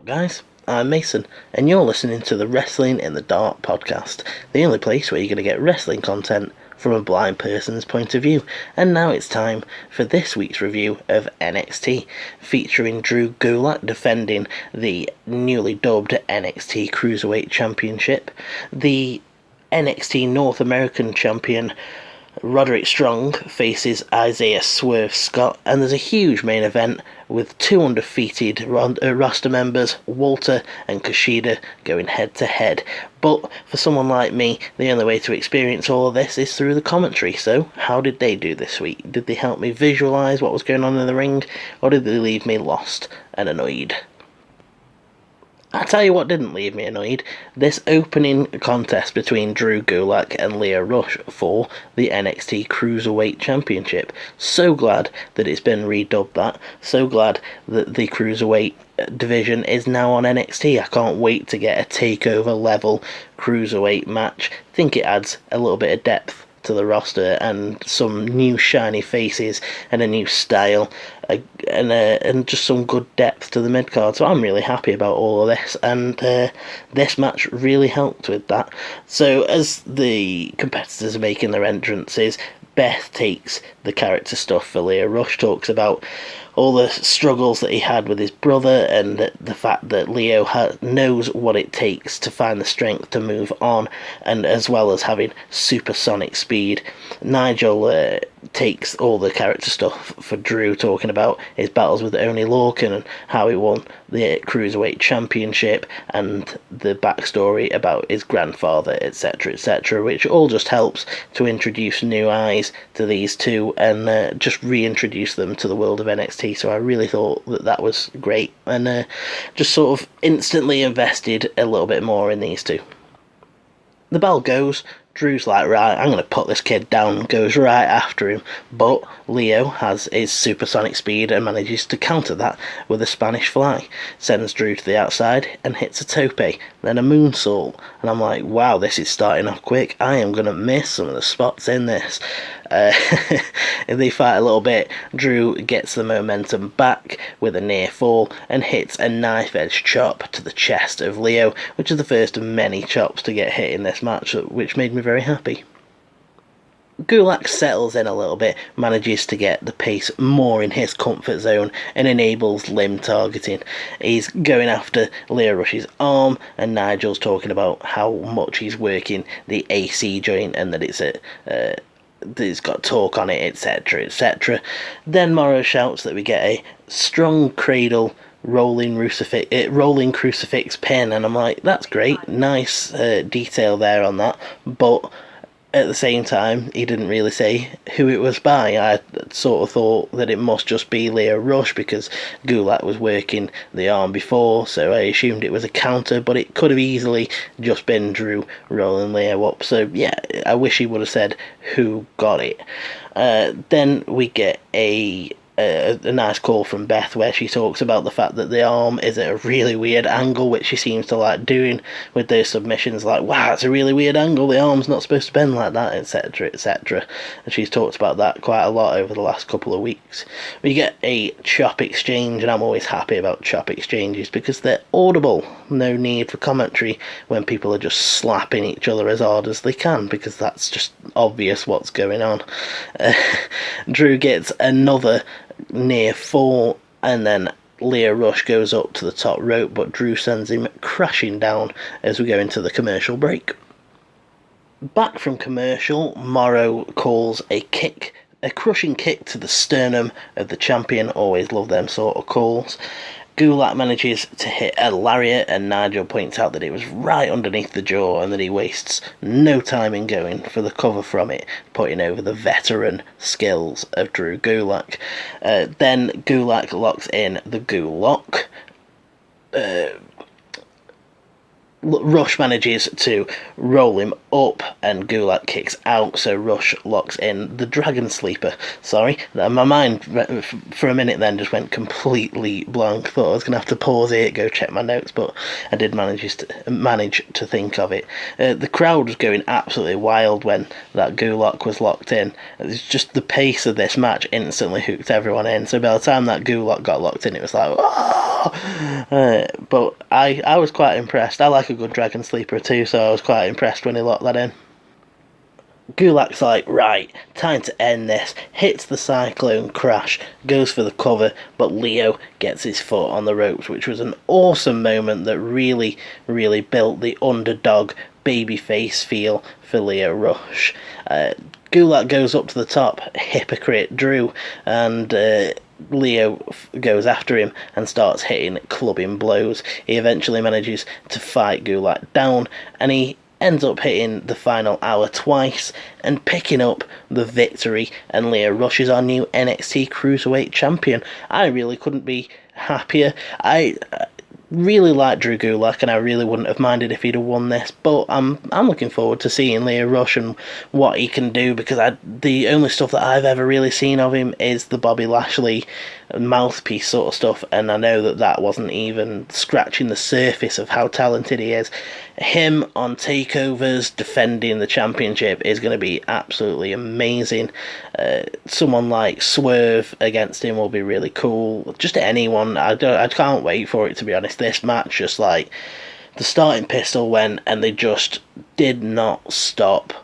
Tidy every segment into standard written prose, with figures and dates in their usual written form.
Guys, I'm Mason, and you're listening to the Wrestling in the Dark podcast, the only place where you're going to get wrestling content from a blind person's point of view. And now it's time for this week's review of NXT, featuring Drew Gulak defending the newly dubbed NXT Cruiseweight Championship, the NXT North American champion Roderick Strong faces Isaiah Swerve Scott, and there's a huge main event with two undefeated roster members, Walter and Kushida, going head to head. But for someone like me, the only way to experience all of this is through the commentary. So, how did they do this week? Did they help me visualise what was going on in the ring, or did they leave me lost and annoyed? I tell you what didn't leave me annoyed, this opening contest between Drew Gulak and Lio Rush for the NXT Cruiserweight Championship. So glad that it's been redubbed that, so glad that the Cruiserweight division is now on NXT. I can't wait to get a takeover level Cruiserweight match. I think it adds a little bit of depth to the roster and some new shiny faces and a new style and just some good depth to the mid-card. So I'm really happy about all of this, and this match really helped with that. So as the competitors are making their entrances, Beth takes the character stuff for Lio Rush, talks about all the struggles that he had with his brother and the fact that Lio knows what it takes to find the strength to move on, and as well as having supersonic speed. Nigel takes all the character stuff for Drew, talking about his battles with Oney Lorcan and how he won the Cruiserweight Championship and the backstory about his grandfather, etc., etc., which all just helps to introduce new eyes to these two and just reintroduce them to the world of NXT. So I really thought that was great, and just sort of instantly invested a little bit more in these two. The bell goes. Drew's like, right, I'm going to put this kid down, goes right after him, but Lio has his supersonic speed and manages to counter that with a Spanish fly, sends Drew to the outside and hits a tope, then a moonsault, and I'm like, wow, this is starting off quick. I am going to miss some of the spots in this. They fight a little bit. Drew gets the momentum back with a near fall and hits a knife edge chop to the chest of Lio, which is the first of many chops to get hit in this match, which made me very happy. Gulak settles in a little bit, manages to get the pace more in his comfort zone and enables limb targeting. He's going after Lio Rush's arm, and Nigel's talking about how much he's working the AC joint and that it's got torque on it, etc., etc. Then Morrow shouts that we get a strong cradle rolling crucifix pin, and I'm like, that's great, nice detail there on that, but at the same time, he didn't really say who it was by. I sort of thought that it must just be Lio Rush because Gulak was working the arm before, so I assumed it was a counter, but it could have easily just been Drew rolling Lio up. So yeah, I wish he would have said who got it. Then we get a nice call from Beth where she talks about the fact that the arm is at a really weird angle, which she seems to like doing with those submissions, like, wow, it's a really weird angle, the arm's not supposed to bend like that, etc., etc. And she's talked about that quite a lot over the last couple of weeks. We get a chop exchange, and I'm always happy about chop exchanges because they're audible. No need for commentary when people are just slapping each other as hard as they can, because that's just obvious what's going on. Drew gets another near fall, and then Lio Rush goes up to the top rope, but Drew sends him crashing down as we go into the commercial break. Back from commercial, Morrow calls a crushing kick to the sternum of the champion. Always love them sort of calls. Gulak manages to hit a lariat, and Nigel points out that it was right underneath the jaw and that he wastes no time in going for the cover from it, putting over the veteran skills of Drew Gulak. Then Gulak locks in the Gulak. Rush manages to roll him up and Gulak kicks out, so Rush locks in the Dragon Sleeper. Sorry, my mind for a minute then just went completely blank. Thought I was going to have to pause it, go check my notes, but I did manage to think of it. The crowd was going absolutely wild when that Gulak was locked in. It's just the pace of this match instantly hooked everyone in, so by the time that Gulak got locked in, it was like, but I was quite impressed. I like a good Dragon Sleeper too, so I was quite impressed when he locked that in. Gulak's like, right, time to end this, hits the Cyclone Crash, goes for the cover, but Leo gets his foot on the ropes, which was an awesome moment that really, really built the underdog babyface feel for Leo Rush. Gulak goes up to the top, hypocrite Drew, and Leo goes after him and starts hitting clubbing blows. He eventually manages to fight Gulak down, and he ends up hitting the final hour twice and picking up the victory, and Leo Rush is our new NXT Cruiserweight champion. I really couldn't be happier. I really like Drew Gulak, and I really wouldn't have minded if he'd have won this, but I'm looking forward to seeing Leo Rush and what he can do, because the only stuff that I've ever really seen of him is the Bobby Lashley mouthpiece sort of stuff, and I know that wasn't even scratching the surface of how talented he is. Him on takeovers defending the championship is going to be absolutely amazing. Someone like Swerve against him will be really cool. Just anyone. I can't wait for it, to be honest. This match, just like the starting pistol went and they just did not stop,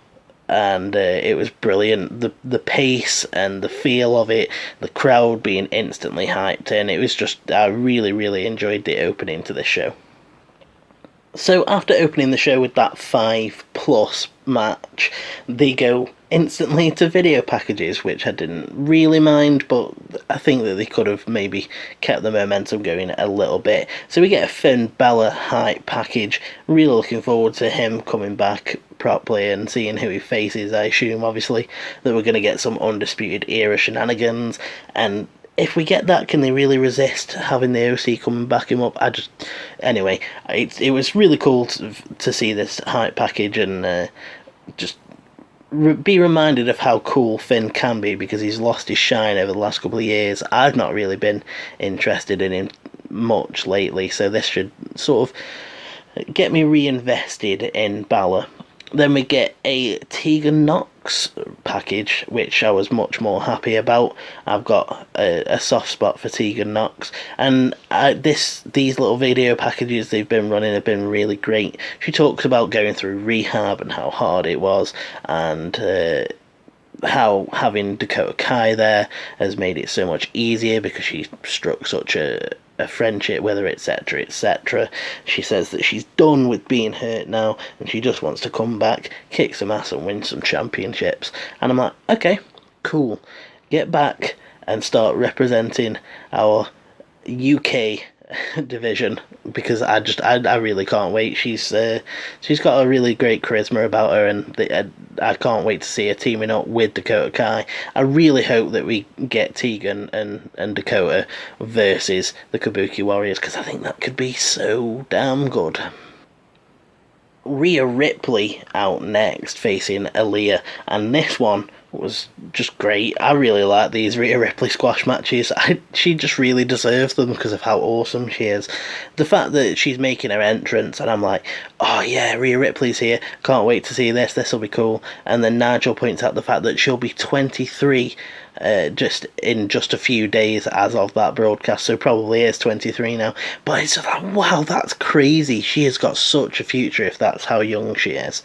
and it was brilliant. The pace and the feel of it, the crowd being instantly hyped in, it was just, I really, really enjoyed the opening to this show. So after opening the show with that 5+ match, they go instantly to video packages, which I didn't really mind, but I think that they could have maybe kept the momentum going a little bit. So we get a Finn Balor hype package. Really looking forward to him coming back properly and seeing who he faces. I assume, obviously, that we're going to get some Undisputed Era shenanigans, and if we get that, can they really resist having the OC come and back him up? Anyway, it was really cool to see this hype package and just be reminded of how cool Finn can be, because he's lost his shine over the last couple of years. I've not really been interested in him much lately, so this should sort of get me reinvested in Balor. Then we get a Tegan Nox package, which I was much more happy about. I've got a soft spot for Tegan Nox, and these little video packages they've been running have been really great. She talks about going through rehab and how hard it was, and how having Dakota Kai there has made it so much easier because she struck such a friendship with her, etc., etc. She says that she's done with being hurt now and she just wants to come back, kick some ass and win some championships. And I'm like, okay, cool, get back and start representing our UK division, because I really can't wait. She's got a really great charisma about her, and I can't wait to see her teaming up with Dakota Kai. I really hope that we get Tegan and Dakota versus the Kabuki Warriors, because I think that could be so damn good. Rhea Ripley out next, facing Aaliyah, and this one was just great. I really like these Rhea Ripley squash matches. She just really deserves them because of how awesome she is. The fact that she's making her entrance, and I'm like, oh yeah, Rhea Ripley's here, can't wait to see this will be cool. And then Nigel points out the fact that she'll be 23 just a few days as of that broadcast, so probably is 23 now. But it's just like, wow, that's crazy. She has got such a future if that's how young she is.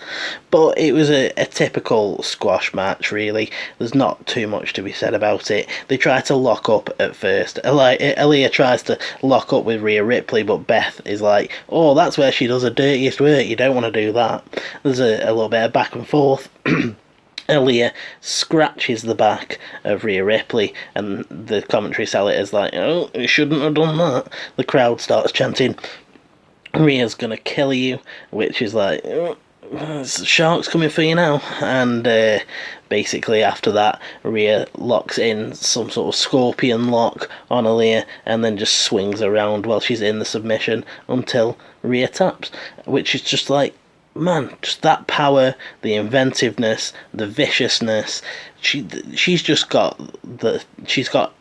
But it was a typical squash match, really. There's not too much to be said about it. They try to lock up at first. Aaliyah tries to lock up with Rhea Ripley, but Beth is like, oh, that's where she does her dirtiest work, you don't want to do that. There's a little bit of back and forth. Aaliyah scratches the back of Rhea Ripley, and the commentary sell it as like, oh, you shouldn't have done that. The crowd starts chanting, Rhea's gonna kill you, which is like, shark's coming for you now. And basically after that, Rhea locks in some sort of scorpion lock on Aaliyah and then just swings around while she's in the submission until Rhea taps, which is just like, man, just that power, the inventiveness, the viciousness. She's got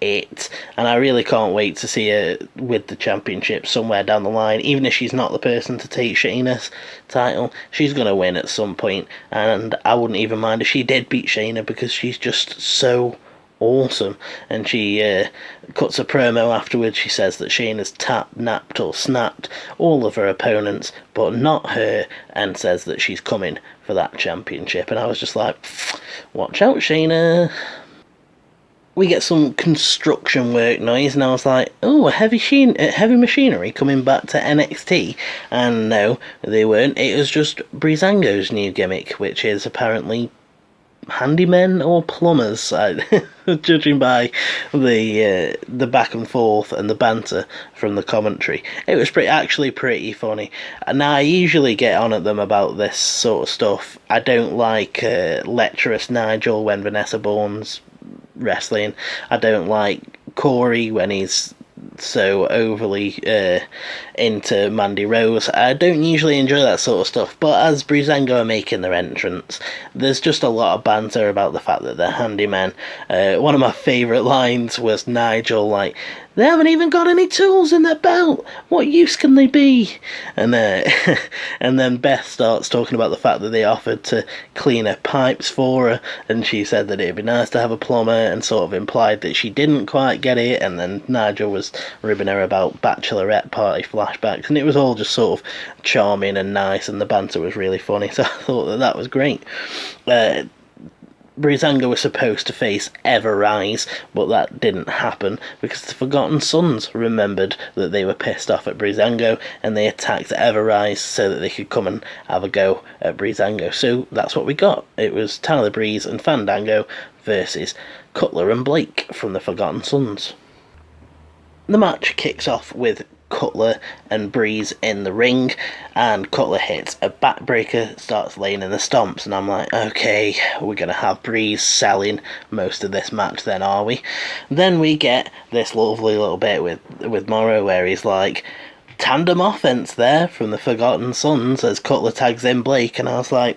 it, and I really can't wait to see her with the championship somewhere down the line. Even if she's not the person to take Shayna's title, she's gonna win at some point, and I wouldn't even mind if she did beat Shayna because she's just so awesome. And she cuts a promo afterwards. She says that Shayna's tapped, napped or snapped all of her opponents but not her, and says that she's coming for that championship. And I was just like, watch out, Shayna. We get some construction work noise, and I was like, oh, heavy machinery coming back to NXT. And no, they weren't. It was just Breezango's new gimmick, which is apparently handymen or plumbers, judging by the back and forth and the banter from the commentary. It was actually pretty funny. Now, I usually get on at them about this sort of stuff. I don't like lecherous Nigel when Vanessa Bourne's wrestling. I don't like Corey when he's so overly into Mandy Rose. I don't usually enjoy that sort of stuff, but as Breezango are making their entrance, there's just a lot of banter about the fact that they're handymen. One of my favourite lines was Nigel like, they haven't even got any tools in their belt, what use can they be? And and then Beth starts talking about the fact that they offered to clean her pipes for her, and she said that it'd be nice to have a plumber, and sort of implied that she didn't quite get it. And then Nigel was ribbing her about bachelorette party flashbacks, and it was all just sort of charming and nice, and the banter was really funny, so I thought that was great. Breezango was supposed to face Ever Rise, but that didn't happen because the Forgotten Sons remembered that they were pissed off at Breezango, and they attacked Ever Rise so that they could come and have a go at Breezango. So that's what we got. It was Tyler Breeze and Fandango versus Cutler and Blake from the Forgotten Sons. The match kicks off with Cutler and Breeze in the ring, and Cutler hits a backbreaker, starts laying in the stomps, and I'm like, okay, we're going to have Breeze selling most of this match then, are we? Then we get this lovely little bit with Morrow where he's like, tandem offense there from the Forgotten Sons as Cutler tags in Blake, and I was like,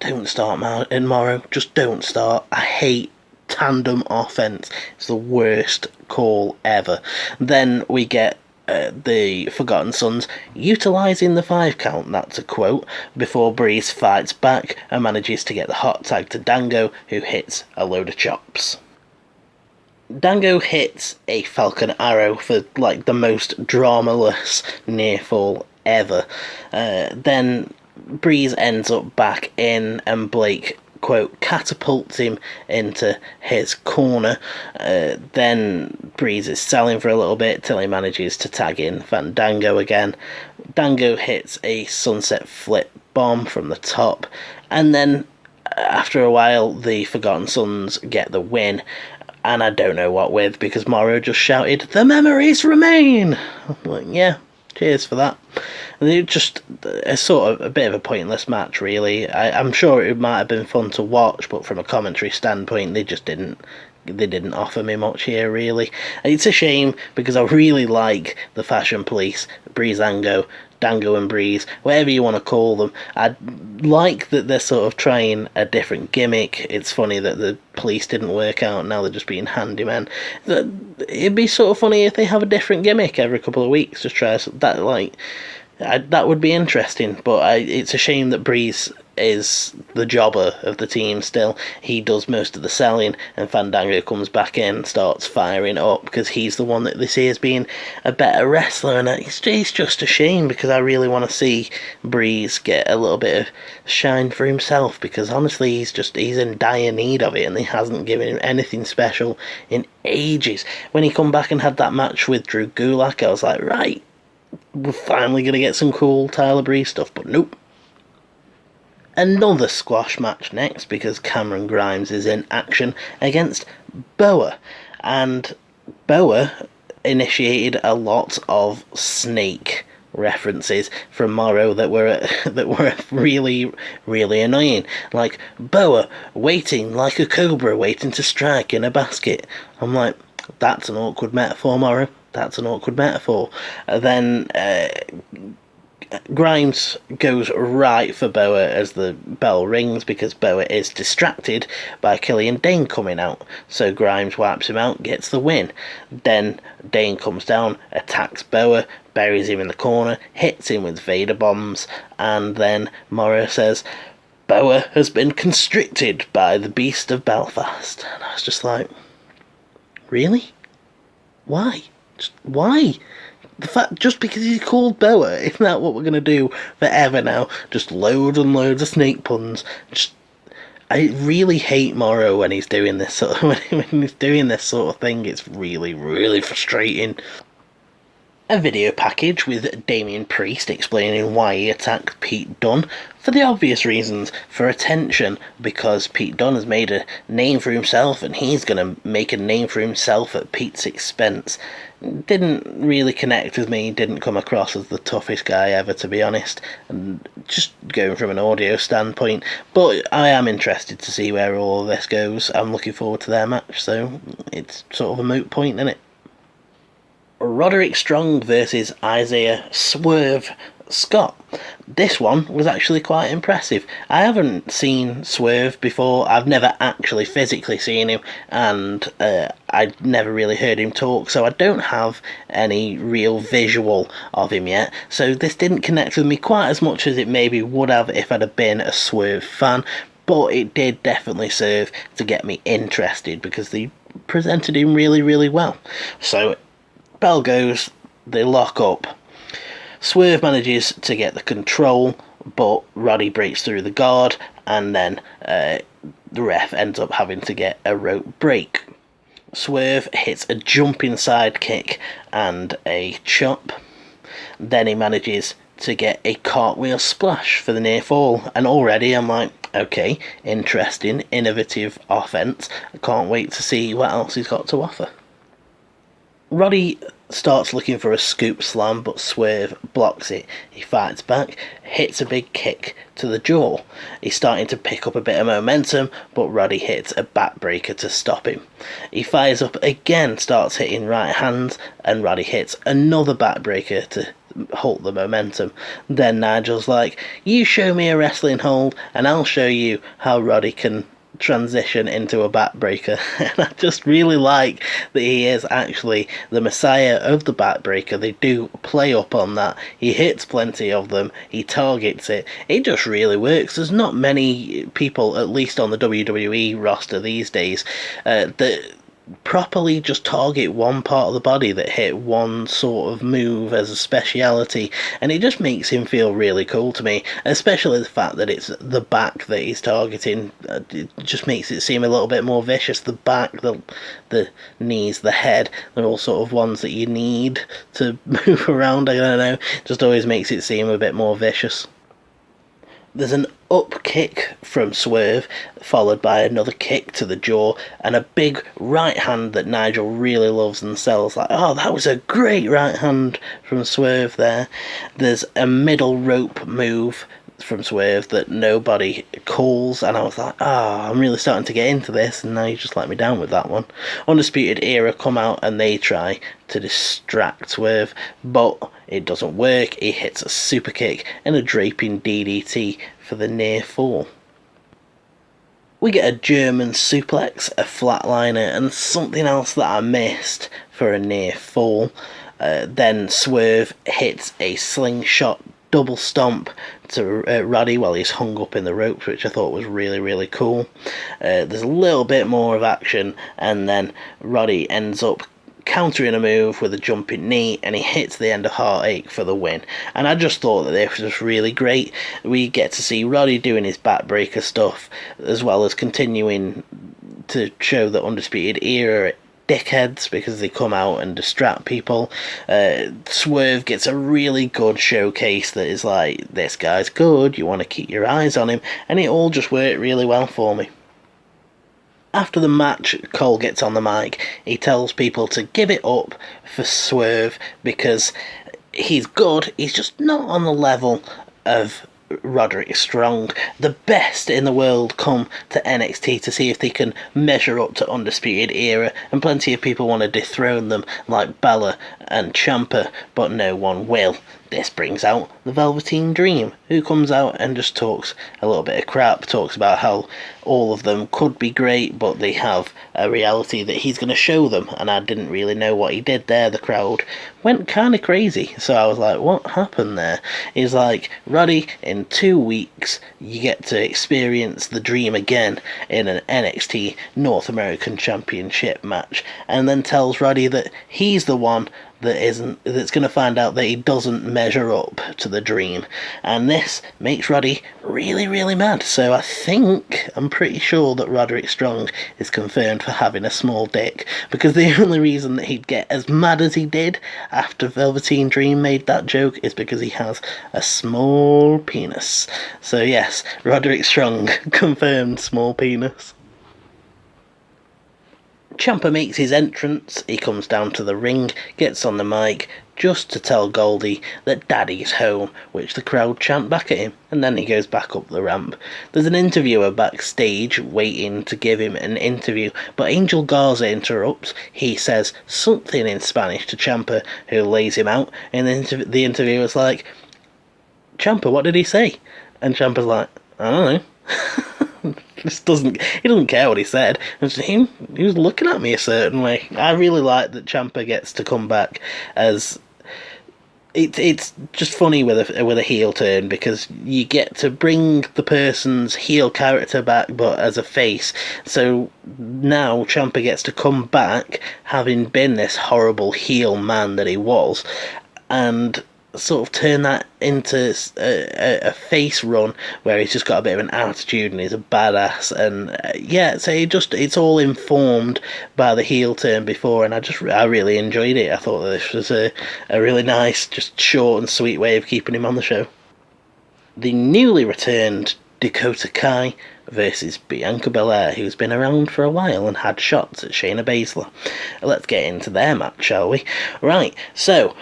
don't start Morrow, just don't start. I hate tandem offense. It's the worst call ever. Then we get the Forgotten Sons utilising the 5 count, that's a quote, before Breeze fights back and manages to get the hot tag to Dango, who hits a load of chops. Dango hits a Falcon Arrow for like the most dramaless near fall ever. Then Breeze ends up back in, and Blake, quote, catapults him into his corner. Then Breeze is selling for a little bit till he manages to tag in Fandango again. Dango hits a sunset flip bomb from the top, and then after a while the Forgotten Sons get the win, and I don't know what with, because Morrow just shouted, "The memories remain!" I'm like, yeah, cheers for that. It just a sort of a bit of a pointless match, really. I'm sure it might have been fun to watch, but from a commentary standpoint, they didn't offer me much here, really. It's a shame, because I really like the Fashion Police, Breezango, Dango and Breeze, whatever you want to call them. I like that they're sort of trying a different gimmick. It's funny that the police didn't work out, now they're just being handymen. It'd be sort of funny if they have a different gimmick every couple of weeks. Just try that, like... that would be interesting, but it's a shame that Breeze is the jobber of the team still. He does most of the selling, and Fandango comes back in and starts firing up because he's the one that they see as being a better wrestler, and it's just a shame because I really want to see Breeze get a little bit of shine for himself, because honestly he's in dire need of it, and he hasn't given him anything special in ages. When he come back and had that match with Drew Gulak, I was like, right, we're finally going to get some cool Tyler Breeze stuff, but nope. Another squash match next, because Cameron Grimes is in action against Boa, and Boa initiated a lot of snake references from Morrow that were really, really annoying. Like Boa waiting like a cobra waiting to strike in a basket. I'm like, that's an awkward metaphor, Morrow. That's an awkward metaphor. Then Grimes goes right for Boa as the bell rings because Boa is distracted by Killian Dane coming out. So Grimes wipes him out, gets the win. Then Dane comes down, attacks Boa, buries him in the corner, hits him with Vader bombs, and then Morrow says, Boa has been constricted by the Beast of Belfast. And I was just like, really? Why? Why? The fact, just because he's called Boa, isn't that what we're going to do forever now? Just loads and loads of snake puns. I really hate Morrow when he's doing this sort of, when he's doing this sort of thing. It's really, really frustrating. A video package with Damian Priest explaining why he attacked Pete Dunne, for the obvious reasons, for attention, because Pete Dunne has made a name for himself and he's going to make a name for himself at Pete's expense. Didn't really connect with me, didn't come across as the toughest guy ever, to be honest, and just going from an audio standpoint, but I am interested to see where all of this goes. I'm looking forward to their match, so it's sort of a moot point, isn't it? Roderick Strong versus Isaiah Swerve Scott. This one was actually quite impressive. I haven't seen Swerve before. I've never actually physically seen him, and I'd never really heard him talk, so I don't have any real visual of him yet. So this didn't connect with me quite as much as it maybe would have if I'd have been a Swerve fan, but it did definitely serve to get me interested because they presented him really, really well. So bell goes, they lock up. Swerve manages to get the control, but Roddy breaks through the guard, and then the ref ends up having to get a rope break. Swerve hits a jumping side kick and a chop. Then he manages to get a cartwheel splash for the near fall, and already I'm like, okay, interesting, innovative offense. I can't wait to see what else he's got to offer. Roddy starts looking for a scoop slam, but Swerve blocks it. He fights back, hits a big kick to the jaw. He's starting to pick up a bit of momentum, but Roddy hits a backbreaker to stop him. He fires up again, starts hitting right hands, and Roddy hits another backbreaker to halt the momentum. Then Nigel's like, you show me a wrestling hold, and I'll show you how Roddy can transition into a backbreaker. And I just really like that he is actually the messiah of the backbreaker. They do play up on that. He hits plenty of them, he targets it. It just really works. There's not many people, at least on the WWE roster these days, that properly just target one part of the body, that hit one sort of move as a speciality, and it just makes him feel really cool to me, especially the fact that it's the back that he's targeting. It just makes it seem a little bit more vicious. The back, the knees, the head, they're all sort of ones that you need to move around. I don't know, just always makes it seem a bit more vicious. There's an up kick from Swerve, followed by another kick to the jaw, and a big right hand that Nigel really loves and sells. Like, oh, that was a great right hand from Swerve there. There's a middle rope move from Swerve that nobody calls, and I was like, I'm really starting to get into this, and now you just let me down with that one. Undisputed Era come out and they try to distract Swerve, but it doesn't work. He hits a super kick and a draping DDT for the near fall. We get a German suplex, a flatliner, and something else that I missed for a near fall. Then Swerve hits a slingshot double stomp to Roddy while he's hung up in the ropes, which I thought was really, really cool. There's a little bit more of action, and then Roddy ends up countering a move with a jumping knee, and he hits the end of Heartache for the win. And I just thought that this was really great. We get to see Roddy doing his backbreaker stuff, as well as continuing to show the Undisputed Era dickheads because they come out and distract people. Swerve gets a really good showcase that is like, this guy's good, you want to keep your eyes on him, and it all just worked really well for me. After the match, Cole gets on the mic. He tells people to give it up for Swerve because he's good, he's just not on the level of Roderick Strong. The best in the world come to NXT to see if they can measure up to Undisputed Era, and plenty of people want to dethrone them like Balor and Ciampa, but no one will. This brings out the Velveteen Dream, who comes out and just talks a little bit of crap, talks about how all of them could be great, but they have a reality that he's going to show them, and I didn't really know what he did there. The crowd went kind of crazy, so I was like, what happened there? He's like, Roddy, in 2 weeks, you get to experience the Dream again in an NXT North American Championship match, and then tells Roddy that he's the one that's going to find out that he doesn't measure up to the Dream, and this makes Roddy really, really mad. So I'm pretty sure that Roderick Strong is confirmed for having a small dick, because the only reason that he'd get as mad as he did after Velveteen Dream made that joke is because he has a small penis. So yes, Roderick Strong confirmed small penis. Ciampa makes his entrance. He comes down to the ring, gets on the mic, just to tell Goldie that Daddy's home, which the crowd chant back at him, and then he goes back up the ramp. There's an interviewer backstage waiting to give him an interview, but Angel Garza interrupts. He says something in Spanish to Ciampa, who lays him out, and the interviewer's like, Ciampa, what did he say? And Ciampa's like, I don't know. He doesn't care what he said. He was looking at me a certain way. I really like that Ciampa gets to come back as it's just funny with a heel turn, because you get to bring the person's heel character back but as a face. So now Ciampa gets to come back having been this horrible heel man that he was, and sort of turn that into a face run where he's just got a bit of an attitude and he's a badass, and so it's all informed by the heel turn before, and I really enjoyed it. I thought this was a really nice, just short and sweet way of keeping him on the show. The newly returned Dakota Kai versus Bianca Belair, who's been around for a while and had shots at Shayna Baszler. Let's get into their match, shall we? Right, so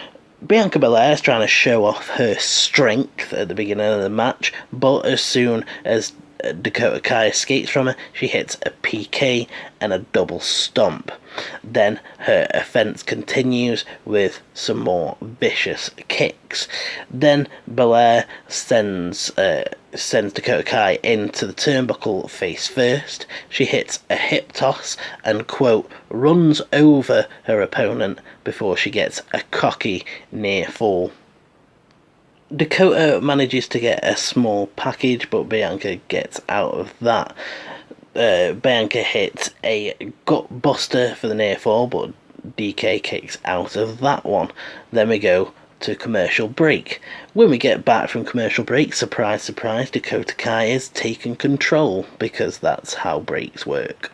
Bianca Belair is trying to show off her strength at the beginning of the match, but as soon as Dakota Kai escapes from her, she hits a PK and a double stomp. Then her offense continues with some more vicious kicks. Then Belair sends Dakota Kai into the turnbuckle face first. She hits a hip toss and, quote, runs over her opponent before she gets a cocky near fall. Dakota manages to get a small package, but Bianca gets out of that. Bianca hits a gut buster for the near fall, but DK kicks out of that one. Then we go to commercial break. When we get back from commercial break, surprise, surprise, Dakota Kai is taking control, because that's how breaks work.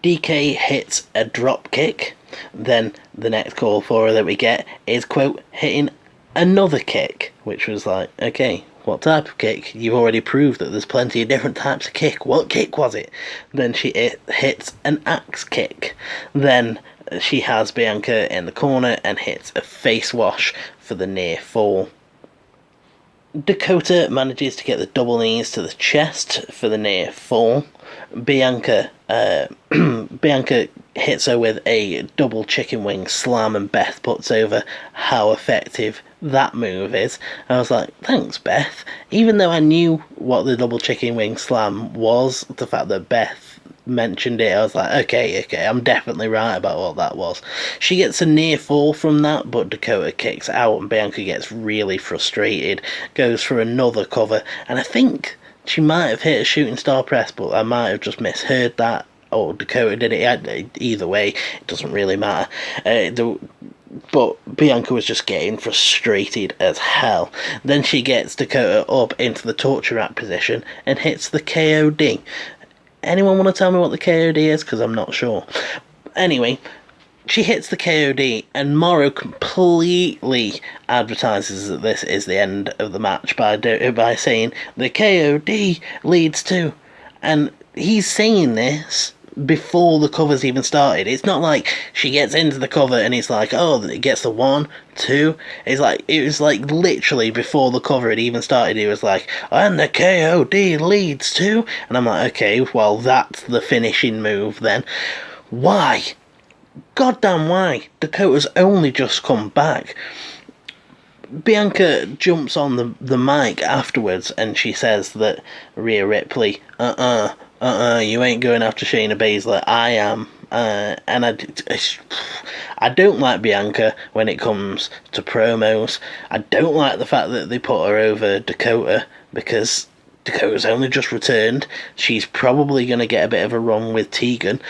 DK hits a drop kick. Then the next call for her that we get is, quote, hitting another kick, which was like, okay, what type of kick? You've already proved that there's plenty of different types of kick. What kick was it? Then she hits an axe kick. Then she has Bianca in the corner and hits a face wash for the near fall. Dakota manages to get the double knees to the chest for the near fall. Bianca hits her with a double chicken wing slam, and Beth puts over how effective that move is. I was like, thanks, Beth. Even though I knew what the double chicken wing slam was, the fact that Beth mentioned it, I was like, okay, I'm definitely right about what that was. She gets a near fall from that, but Dakota kicks out and Bianca gets really frustrated, goes for another cover, and I think she might have hit a shooting star press, but I might have just misheard that, or Dakota did it. Either way, it doesn't really matter. But Bianca was just getting frustrated as hell. Then she gets Dakota up into the torture rack position and hits the KOD. Anyone want to tell me what the KOD is? Because I'm not sure. Anyway, she hits the KOD, and Morrow completely advertises that this is the end of the match by saying the KOD leads to, and he's saying this before the cover's even started. It's not like she gets into the cover and it's like, oh, it gets the 1, 2. It was like literally before the cover had even started. It was like, and the KOD leads to, and I'm like, okay, well that's the finishing move then. Why? Goddamn why? Dakota's only just come back. Bianca jumps on the mic afterwards and she says that Rhea Ripley, you ain't going after Shayna Baszler, I am. And I don't like Bianca when it comes to promos. I don't like the fact that they put her over Dakota, because Dakota's only just returned. She's probably going to get a bit of a run with Tegan.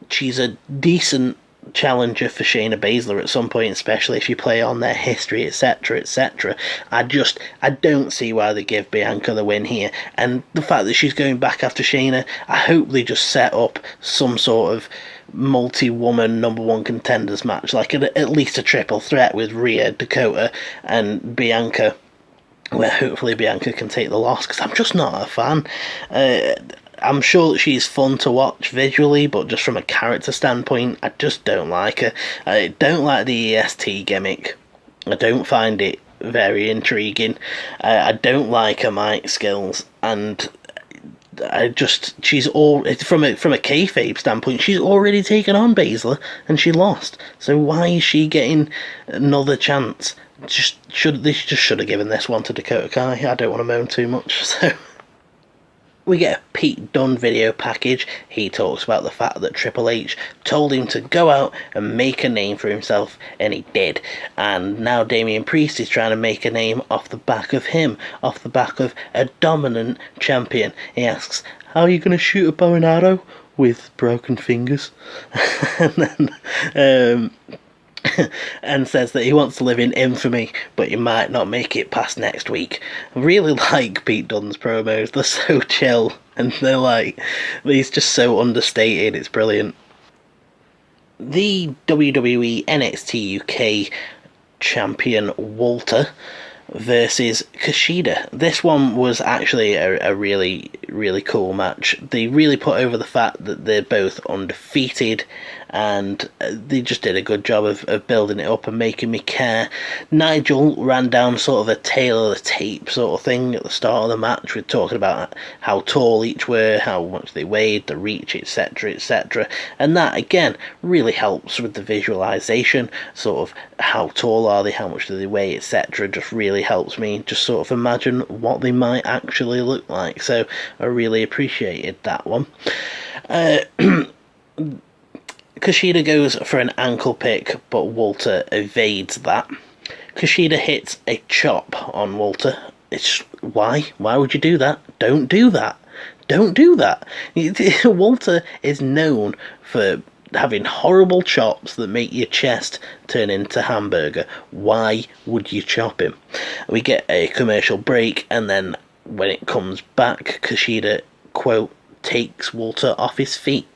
She's a decent challenger for Shayna Baszler at some point, especially if you play on their history, etc, etc. I don't see why they give Bianca the win here, and the fact that she's going back after Shayna, I hope they just set up some sort of multi-woman number 1 contenders match, like at least a triple threat with Rhea, Dakota and Bianca, where hopefully Bianca can take the loss, because I'm just not a fan. I'm sure that she's fun to watch visually, but just from a character standpoint, I just don't like her. I don't like the EST gimmick. I don't find it very intriguing. I don't like her mic skills, and she's all from a kayfabe standpoint, she's already taken on Baszler and she lost. So why is she getting another chance? They just should have given this one to Dakota Kai. I don't want to moan too much, so. We get a Pete Dunne video package. He talks about the fact that Triple H told him to go out and make a name for himself, and he did. And now Damian Priest is trying to make a name off the back of him, off the back of a dominant champion. He asks, how are you going to shoot a bow and arrow? With broken fingers. And then, and says that he wants to live in infamy, but he might not make it past next week. I really like Pete Dunne's promos. They're so chill, and he's just so understated. It's brilliant. The WWE NXT UK champion Walter versus Kushida. This one was actually a really, really cool match. They really put over the fact that they're both undefeated, and they just did a good job of building it up and making me care. Nigel ran down sort of a tail of the tape sort of thing at the start of the match, with talking about how tall each were, how much they weighed, the reach, etc, etc, and that again really helps with the visualization, sort of how tall are they, how much do they weigh, etc. Just really helps me just sort of imagine what they might actually look like, so I really appreciated that one. Kushida goes for an ankle pick, but Walter evades that. Kushida hits a chop on Walter. Why would you do that? Don't do that. Walter is known for having horrible chops that make your chest turn into hamburger. Why would you chop him? We get a commercial break, and then when it comes back, Kushida, quote, takes Walter off his feet.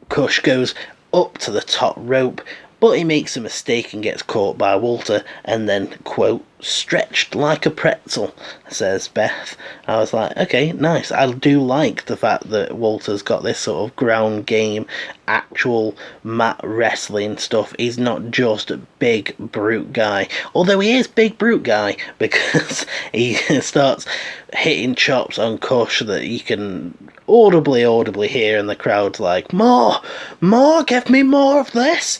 Kush goes up to the top rope, but he makes a mistake and gets caught by Walter, and then, quote, stretched like a pretzel, says Beth. I was like, okay, nice. I do like the fact that Walter's got this sort of ground game, actual mat wrestling stuff. He's not just a big brute guy, although he is big brute guy, because he starts hitting chops on Kush that you can audibly hear, and the crowd's like, more, give me more of this,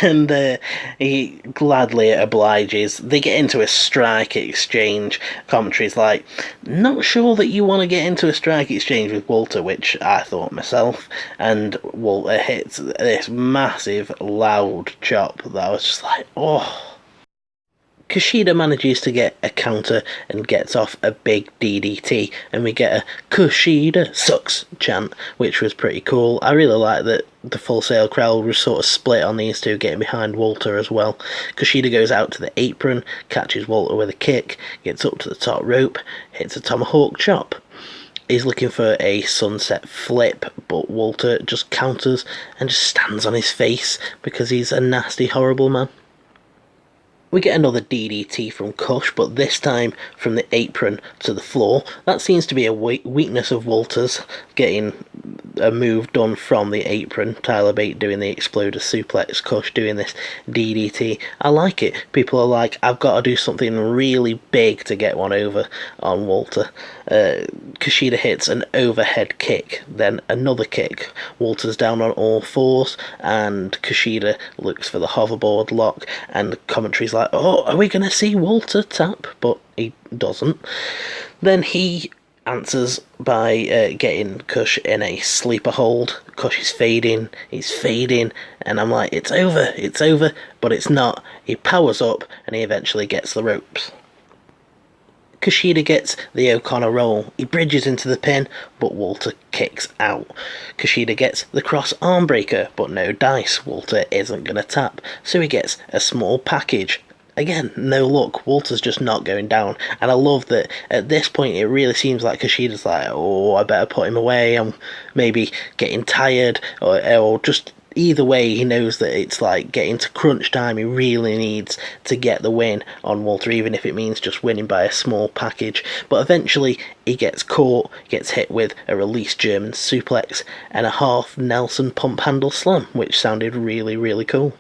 and he gladly obliges. They get into a strike exchange. Commentary's like, not sure that you want to get into a strike exchange with Walter, which I thought myself, and Walter hits this massive loud chop that I was just like, oh. Kushida manages to get a counter and gets off a big DDT, and we get a Kushida sucks chant, which was pretty cool. I really like that the Full Sail crowd was sort of split on these two getting behind Walter as well. Kushida goes out to the apron, catches Walter with a kick, gets up to the top rope, hits a tomahawk chop. He's looking for a sunset flip, but Walter just counters and just stands on his face because he's a nasty, horrible man. We get another DDT from Kush, but this time from the apron to the floor. That seems to be a weakness of Walter's, getting a move done from the apron. Tyler Bate doing the exploder suplex, Kush doing this DDT. I like it. People are like, I've got to do something really big to get one over on Walter. Kushida hits an overhead kick, then another kick. Walter's down on all fours, and Kushida looks for the hoverboard lock, and the commentary's like, oh, are we going to see Walter tap? But he doesn't. Then he answers by getting Kush in a sleeper hold. Kush is fading, he's fading, and I'm like, it's over, but it's not. He powers up, and he eventually gets the ropes. Kushida gets the O'Connor roll. He bridges into the pin, but Walter kicks out. Kushida gets the cross arm breaker, but no dice. Walter isn't going to tap, so he gets a small package. Again, no luck. Walter's just not going down. And I love that at this point it really seems like Kushida's like, oh, I better put him away. I'm maybe getting tired, or just either way, he knows that it's like getting to crunch time. He really needs to get the win on Walter, even if it means just winning by a small package. But eventually he gets caught, gets hit with a release German suplex and a half Nelson pump handle slam, which sounded really, really cool.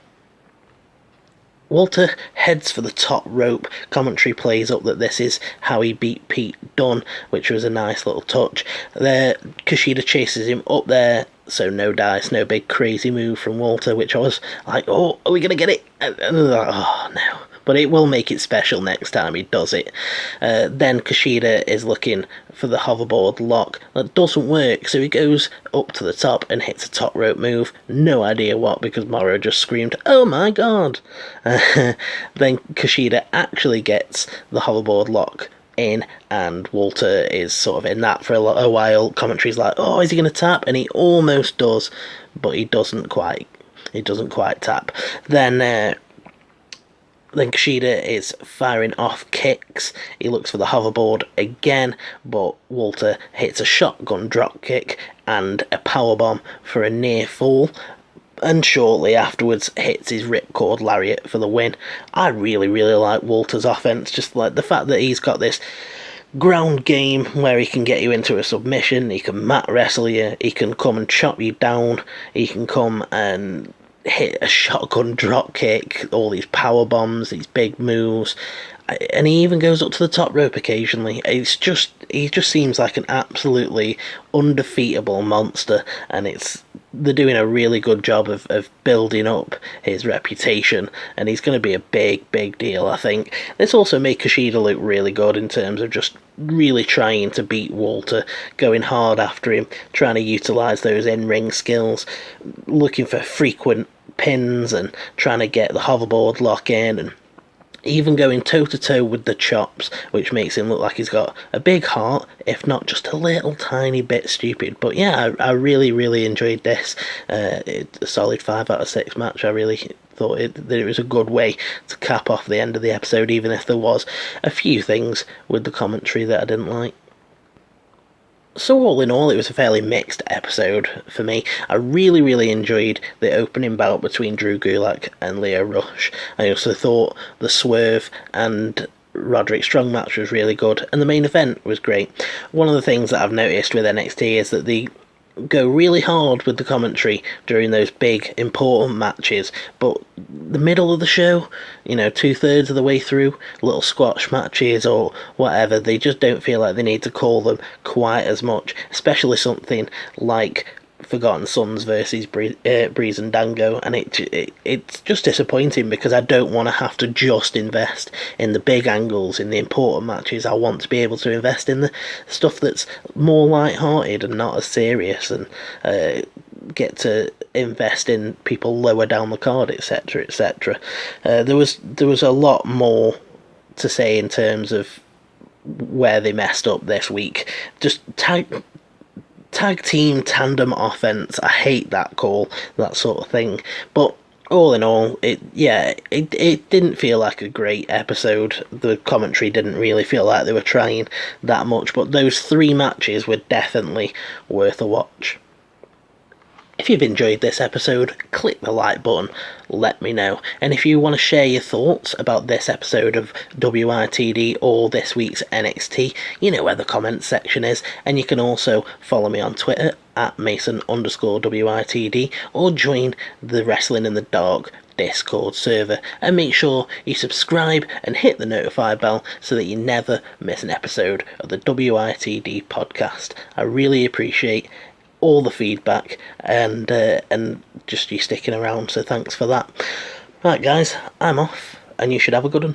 Walter heads for the top rope. Commentary plays up that this is how he beat Pete Dunne, which was a nice little touch. There, Kushida chases him up there, so no dice, no big crazy move from Walter, which I was like, oh, are we going to get it? Oh, no. But it will make it special next time he does it. Then Kushida is looking for the hoverboard lock. That doesn't work, so he goes up to the top and hits a top rope move. No idea what, because Morrow just screamed, oh my god! Then Kushida actually gets the hoverboard lock in, and Walter is sort of in that for a while. Commentary's like, oh, is he going to tap? And he almost does, but he doesn't quite tap. Then Kushida is firing off kicks. He looks for the hoverboard again, but Walter hits a shotgun drop kick and a powerbomb for a near fall, and shortly afterwards hits his ripcord lariat for the win. I really, really like Walter's offense, just like the fact that he's got this ground game where he can get you into a submission, he can mat wrestle you, he can come and chop you down, he can come and hit a shotgun drop kick, all these power bombs, these big moves, and he even goes up to the top rope occasionally. He just seems like an absolutely undefeatable monster, and they're doing a really good job of building up his reputation, and he's going to be a big deal, I think. This also made Kushida look really good in terms of just really trying to beat Walter, going hard after him, trying to utilise those in-ring skills, looking for frequent pins and trying to get the hoverboard lock in, and even going toe-to-toe with the chops, which makes him look like he's got a big heart, if not just a little tiny bit stupid. But yeah, I really enjoyed this. It's a solid 5 out of 6 match. I really thought that it was a good way to cap off the end of the episode, even if there was a few things with the commentary that I didn't like. So all in all, it was a fairly mixed episode for me. I really enjoyed the opening bout between Drew Gulak and Leo Rush. I also thought the Swerve and Roderick Strong match was really good, and the main event was great. One of the things that I've noticed with NXT is that they go really hard with the commentary during those big important matches, but the middle of the show, 2/3 of the way through, little squash matches or whatever, they just don't feel like they need to call them quite as much, especially something like Forgotten Sons versus Breeze and Dango, and it's just disappointing because I don't want to have to just invest in the big angles, in the important matches. I want to be able to invest in the stuff that's more light-hearted and not as serious, and get to invest in people lower down the card, etc. There was a lot more to say in terms of where they messed up this week. Just tag team tandem offense, I hate that call, that sort of thing. But all in all, it didn't feel like a great episode. The commentary didn't really feel like they were trying that much, but those 3 matches were definitely worth a watch. If you've enjoyed this episode, click the like button, let me know. And if you want to share your thoughts about this episode of WITD or this week's NXT, you know where the comments section is. And you can also follow me on Twitter at Mason_WITD or join the Wrestling in the Dark Discord server, and make sure you subscribe and hit the notify bell so that you never miss an episode of the WITD podcast. I really appreciate all the feedback and just you sticking around, so thanks for that. Right guys, I'm off and you should have a good one.